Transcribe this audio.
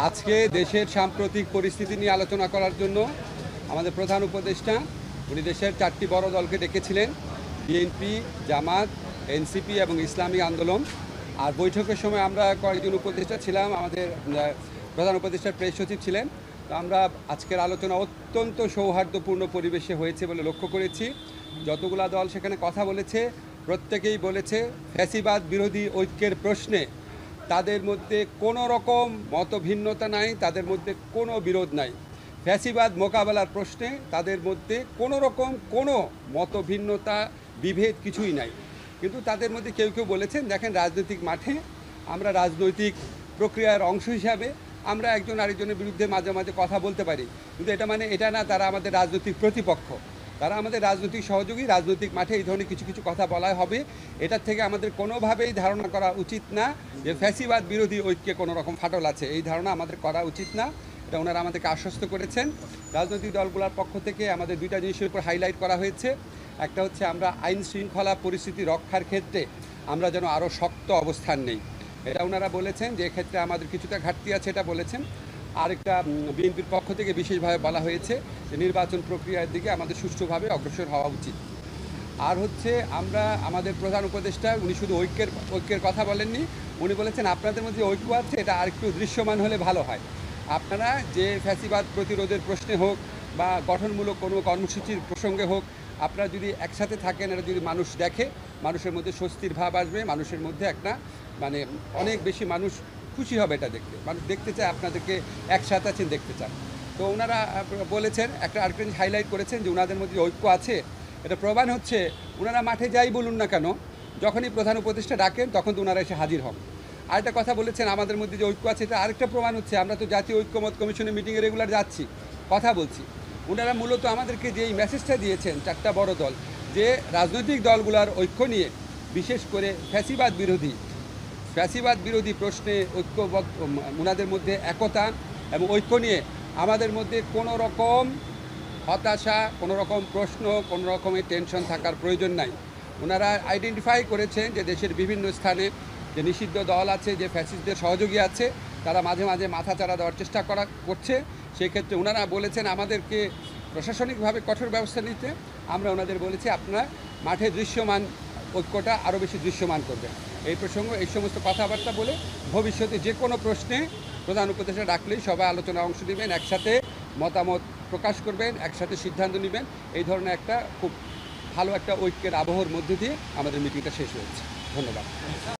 আজকে দেশের সাম্প্রতিক পরিস্থিতি নিয়ে আলোচনা করার জন্য আমাদের প্রধান উপদেষ্টা উনি দেশের 4টি বড় দলকে ডেকেছিলেন, বিএনপি, জামাত, এনসিপি এবং ইসলামী আন্দোলন। আর বৈঠকের সময় আমরা কয়েকজন উপদেষ্টা ছিলাম, আমাদের প্রধান উপদেষ্টার প্রেস সচিব ছিলেন। তো আমরা আজকের আলোচনা অত্যন্ত সৌহার্দ্যপূর্ণ পরিবেশে হয়েছে বলে লক্ষ্য করেছি। যতগুলা দল সেখানে কথা বলেছে প্রত্যেকেই বলেছে ফ্যাসিবাদ বিরোধী ঐক্যের প্রশ্নে তাদের মধ্যে কোনো রকম মতভিন্নতা নাই, তাদের মধ্যে কোনো বিরোধ নাই। ফ্যাসিবাদ মোকাবেলার প্রশ্নে তাদের মধ্যে কোনো রকম কোনো মতভিন্নতা বিভেদ কিছুই নাই। কিন্তু তাদের মধ্যে কেউ কেউ বলেছেন, দেখেন রাজনৈতিক মাঠে আমরা রাজনৈতিক প্রক্রিয়ার অংশ হিসাবে আমরা একজন আরেকজনের বিরুদ্ধে মাঝে মাঝে কথা বলতে পারি, কিন্তু এটা না তারা আমাদের রাজনৈতিক প্রতিপক্ষ, তারা আমাদের রাজনৈতিক সহযোগী। রাজনৈতিক মাঠে এই ধরনের কিছু কিছু কথা বলা হবে, এটার থেকে আমাদের কোনোভাবেই ধারণা করা উচিত না যে ফ্যাসিবাদ বিরোধী ঐক্যে কোনো রকম ফাটল আছে, এই ধারণা আমাদের করা উচিত না। এটা ওনারা আমাদেরকে আশ্বস্ত করেছেন। রাজনৈতিক দলগুলোর পক্ষ থেকে আমাদের দুইটা জিনিসের উপর হাইলাইট করা হয়েছে। একটা হচ্ছে আমরা আইন শৃঙ্খলা পরিস্থিতি রক্ষার ক্ষেত্রে আমরা যেন আরও শক্ত অবস্থান নেই, এটা ওনারা বলেছেন যে এক্ষেত্রে আমাদের কিছুটা ঘাটতি আছে, এটা বলেছেন। আরেকটা বিএনপির পক্ষ থেকে বিশেষভাবে বলা হয়েছে যে নির্বাচন প্রক্রিয়ার দিকে আমাদের সুষ্ঠুভাবে অগ্রসর হওয়া উচিত। আর হচ্ছে আমরা আমাদের প্রধান উপদেষ্টা উনি শুধু ঐক্যের কথা বলেননি, উনি বলেছেন আপনাদের মধ্যে ঐক্য আছে, এটা আরেকটু দৃশ্যমান হলে ভালো হয়। আপনারা যে ফ্যাসিবাদ প্রতিরোধের প্রশ্নে হোক বা গঠনমূলক কোনো কর্মসূচির প্রসঙ্গে হোক, আপনারা যদি একসাথে থাকেন, এটা যদি মানুষ দেখে, মানুষের মধ্যে স্বস্তির ভাব আসবে, মানুষের মধ্যে একটা অনেক বেশি মানুষ খুশি হবে এটা দেখতে, মানুষ দেখতে চায় আপনাদেরকে একসাথে আছেন, দেখতে চান। তো ওনারা বলেছেন, আরেকটা হাইলাইট করেছেন যে ওনাদের মধ্যে ঐক্য আছে, এটা প্রমাণ হচ্ছে ওনারা মাঠে যাই বলুন না কেন, যখনই প্রধান উপদেষ্টা ডাকেন তখন তো ওনারা এসে হাজির হন। আরেকটা কথা বলেছেন আমাদের মধ্যে যে ঐক্য আছে, এটা আরেকটা প্রমাণ হচ্ছে আমরা তো জাতীয় ঐক্যমত কমিশনের মিটিংয়ে রেগুলার যাচ্ছি, কথা বলছি। ওনারা মূলত আমাদেরকে যে এই মেসেজটা দিয়েছেন 4টা বড় দল, যে রাজনৈতিক দলগুলোর ঐক্য নিয়ে, বিশেষ করে ফ্যাসিবাদ বিরোধী প্রশ্নে ঐক্যবদ্ধ, ওনাদের মধ্যে একতা এবং ঐক্য নিয়ে আমাদের মধ্যে কোনো রকম হতাশা, কোনো রকম প্রশ্ন, কোনো রকমের টেনশন থাকার প্রয়োজন নাই। ওনারা আইডেন্টিফাই করেছেন যে দেশের বিভিন্ন স্থানে যে নিষিদ্ধ দল আছে, যে ফ্যাসিস্টদের সহযোগী আছে, তারা মাঝে মাঝে মাথাচাড়া দেওয়ার চেষ্টা করছে। সেক্ষেত্রে ওনারা বলেছেন আমাদেরকে প্রশাসনিকভাবে কঠোর ব্যবস্থা নিতে। আমরা ওনাদের বলেছি আপনারা মাঠে দৃশ্যমান ঐক্যটা আরও বেশি দৃশ্যমান করবেন। এই প্রসঙ্গে এই সমস্ত কথাবার্তা বলে ভবিষ্যতে যে কোনো প্রশ্নে প্রধান উপদেষ্টা ডাকলেই সবাই আলোচনায় অংশ নেবেন, একসাথে মতামত প্রকাশ করবেন, একসাথে সিদ্ধান্ত নেবেন। এই ধরনের একটা খুব ভালো একটা ঐক্যের আবহর মধ্যে দিয়ে আমাদের মিটিংটা শেষ হয়েছে। ধন্যবাদ।